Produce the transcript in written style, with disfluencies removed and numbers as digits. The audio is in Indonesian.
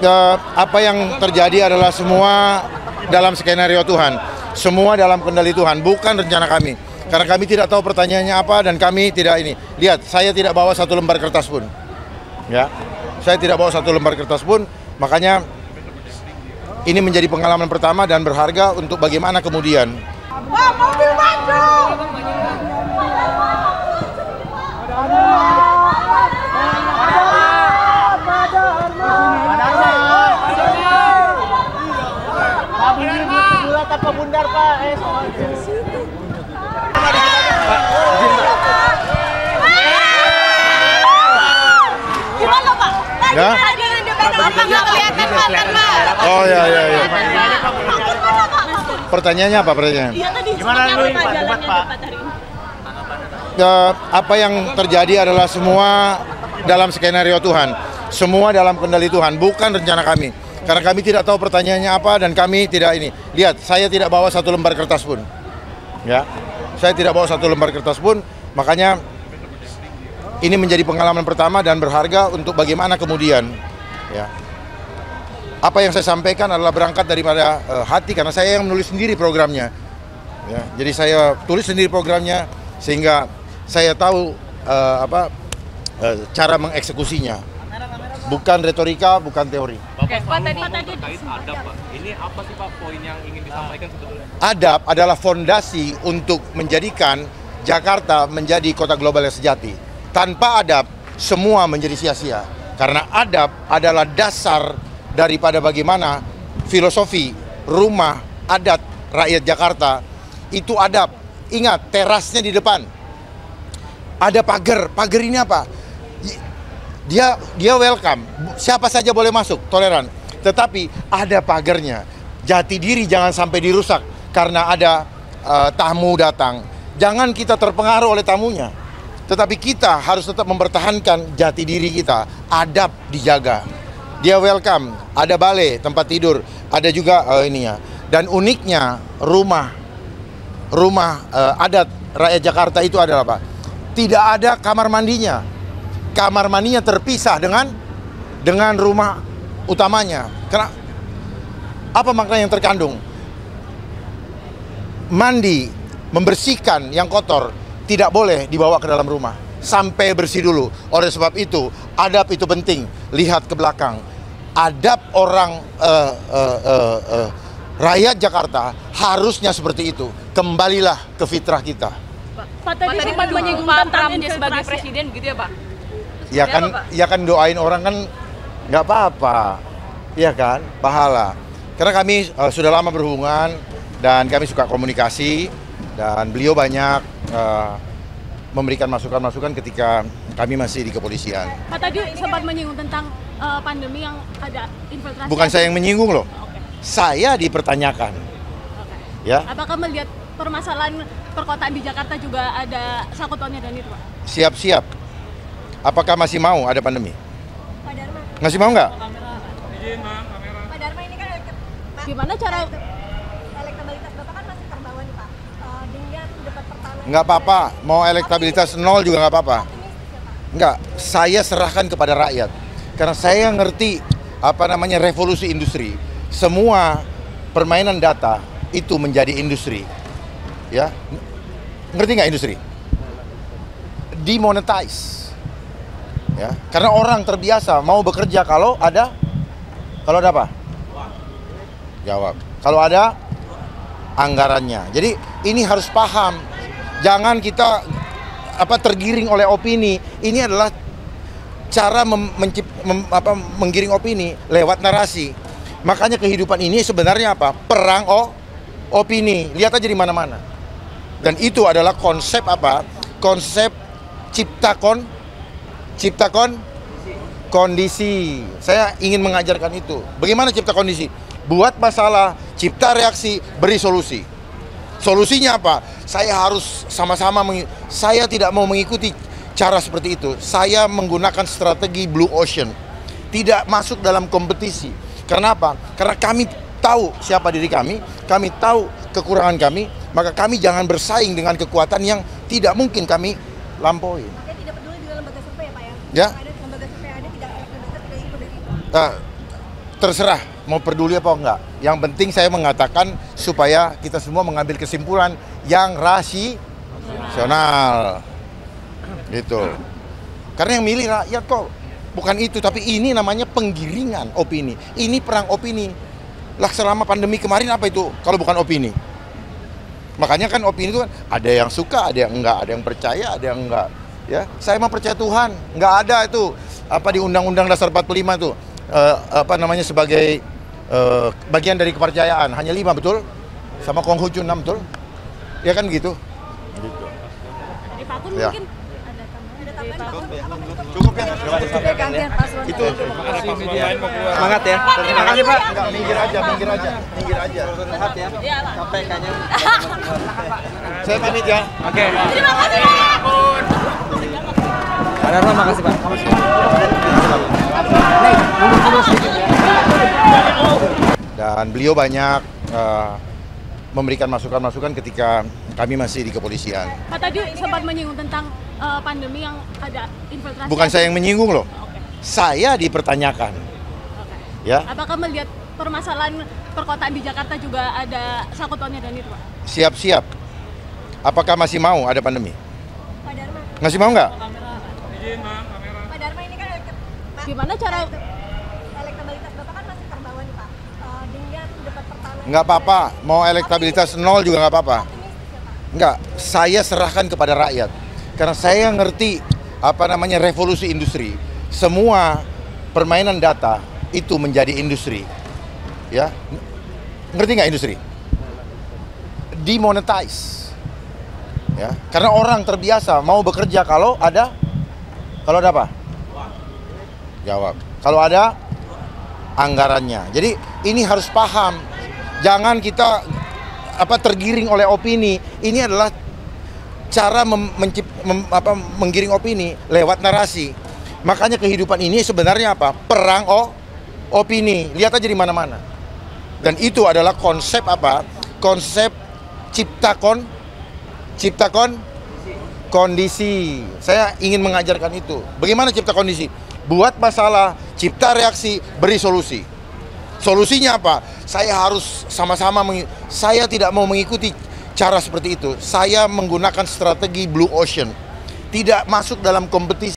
Apa yang terjadi adalah semua dalam skenario Tuhan, semua dalam kendali Tuhan, bukan rencana kami. Karena kami tidak tahu pertanyaannya apa dan kami tidak ini. Lihat, saya tidak bawa satu lembar kertas pun. Ya, saya tidak bawa satu lembar kertas pun. Makanya ini menjadi pengalaman pertama dan berharga untuk bagaimana kemudian. Wah, mobil maju! Tanpa bundar Pak, Gimana Pak? Ya? Oh ya. Pertanyaannya apa pertanyaan? Iya tadi. Gimana lu debat Pak? Apa yang terjadi adalah semua dalam skenario Tuhan, semua dalam kendali Tuhan, bukan rencana kami. Karena kami tidak tahu pertanyaannya apa dan kami tidak ini. Lihat, saya tidak bawa satu lembar kertas pun. Ya, saya tidak bawa satu lembar kertas pun. Makanya ini menjadi pengalaman pertama dan berharga untuk bagaimana kemudian. Ya, apa yang saya sampaikan adalah berangkat daripada hati karena saya yang menulis sendiri programnya. Ya, jadi saya tulis sendiri programnya sehingga saya tahu cara mengeksekusinya. Bukan retorika, bukan teori. Bapak tadi terkait adab, Pak. Ini apa sih Pak poin yang ingin disampaikan sebetulnya? Adab adalah fondasi untuk menjadikan Jakarta menjadi kota global yang sejati. Tanpa adab, semua menjadi sia-sia. Karena adab adalah dasar daripada bagaimana filosofi rumah adat rakyat Jakarta itu adab. Ingat, terasnya di depan. Ada pagar. Pagar ini apa? Dia welcome, siapa saja boleh masuk, toleran. Tetapi ada pagarnya. Jati diri jangan sampai dirusak karena ada tamu datang. Jangan kita terpengaruh oleh tamunya. Tetapi kita harus tetap mempertahankan jati diri kita. Adab dijaga. Dia welcome, ada balai, tempat tidur, ada juga ininya. Dan uniknya rumah adat rakyat Jakarta itu adalah apa? Tidak ada kamar mandinya. Kamar mandinya terpisah dengan rumah utamanya. Karena apa makna yang terkandung? Mandi, membersihkan yang kotor tidak boleh dibawa ke dalam rumah sampai bersih dulu. Oleh sebab itu, adab itu penting. Lihat ke belakang. Adab orang rakyat Jakarta harusnya seperti itu. Kembalilah ke fitrah kita. Pak tadi sempat menyinggung tentang dia sebagai presiden gitu ya Pak? Ya kan doain orang kan nggak apa-apa, ya kan, pahala. Karena kami sudah lama berhubungan dan kami suka komunikasi dan beliau banyak memberikan masukan-masukan ketika kami masih di kepolisian. Pak tadi sempat menyinggung tentang pandemi yang ada infiltrasi. Bukan saya yang menyinggung loh, Okay. Saya dipertanyakan. Okay. Ya. Apakah melihat permasalahan perkotaan di Jakarta juga ada sangkutannya dan itu Pak? Siap-siap. Apakah masih mau ada pandemi? Pak Dharma. Masih mau nggak? Pak Dharma ini kan gimana cara elektabilitas Bapak kan masih terbawa nih Pak. Dengan debat pertama. Nggak apa-apa. Mau elektabilitas nol juga nggak apa-apa. Nggak. Saya serahkan kepada rakyat. Karena saya ngerti revolusi industri. Semua permainan data itu menjadi industri. Ya, ngerti nggak industri? Demonetize. Ya, karena orang terbiasa mau bekerja kalau ada apa? Jawab. Kalau ada anggarannya. Jadi ini harus paham. Jangan kita tergiring oleh opini. Ini adalah cara menggiring opini lewat narasi. Makanya kehidupan ini sebenarnya apa? Perang opini. Lihat aja di mana-mana. Dan itu adalah konsep apa? Konsep ciptakan kondisi. Saya ingin mengajarkan itu. Bagaimana cipta kondisi? Buat masalah, cipta reaksi, beri solusi. Solusinya apa? Saya harus sama-sama saya tidak mau mengikuti cara seperti itu. Saya menggunakan strategi Blue Ocean. Tidak masuk dalam kompetisi. Karena apa? Karena kami tahu siapa diri kami tahu kekurangan kami, maka kami jangan bersaing dengan kekuatan yang tidak mungkin kami lampaui. Tidak peduli dengan lembaga survei ya Pak ya? Ya. Ada lembaga survei ada tidak elektabilitas tidak ikut dari itu. terserah mau peduli apa enggak. Yang penting saya mengatakan supaya kita semua mengambil kesimpulan yang rasional. Gitu. Karena yang milih rakyat kok. Bukan itu, tapi ini namanya penggiringan opini. Ini perang opini. Lah selama pandemi kemarin apa itu kalau bukan opini? Makanya kan opini itu kan ada yang suka, ada yang enggak, ada yang percaya, ada yang enggak. Ya, saya mah percaya Tuhan. Enggak ada itu apa di Undang-Undang Dasar 45 tuh apa namanya sebagai bagian dari kepercayaan. Hanya 5 betul? Sama Konghucu 6 betul? Ya kan gitu. Dari Pak Kun Ya. mungkin ada tambahan Cukup ya. gantian paslon. Itu. Semangat ya. Terima kasih Pak. Enggak, minggir aja. Sehat ya. Iya, Pak. Capek kayaknya. Saya pamit ya. Oke. Terima kasih, Pak. Pak Darma, makasih Pak. Dan beliau banyak memberikan masukan-masukan ketika kami masih di kepolisian. Pak tadi sempat menyinggung tentang pandemi yang ada infiltrasi. Bukan saya yang menyinggung loh. Oke. Saya dipertanyakan. Oke. Ya, Apakah melihat permasalahan perkotaan di Jakarta juga ada sangkutannya dan itu, Pak? siap-siap. Apakah masih mau ada pandemi? Pak Darma. Masih mau nggak? Pak Darma ini kan gimana cara elektabilitas Bapak kan masih terbawa nih, Pak. Dengan debat pertama. Nggak apa-apa. Mau elektabilitas 0 juga nggak apa-apa. Nggak. Saya serahkan kepada rakyat. Karena saya ngerti apa namanya revolusi industri. Semua permainan data itu menjadi industri. Ya, ngerti nggak industri? Demonetize. Ya, karena orang terbiasa mau bekerja kalau ada apa? Jawab. Kalau ada anggarannya. Jadi ini harus paham. Jangan kita tergiring oleh opini. Ini adalah cara menggiring opini lewat narasi. Makanya kehidupan ini sebenarnya apa? Perang opini. Lihat aja di mana-mana. Dan itu adalah konsep apa? Konsep ciptakan kondisi. Saya ingin mengajarkan itu. Bagaimana cipta kondisi? Buat masalah, cipta reaksi, beri solusi. Solusinya apa? Saya harus sama-sama saya tidak mau mengikuti cara seperti itu. Saya menggunakan strategi blue ocean. Tidak masuk dalam kompetisi.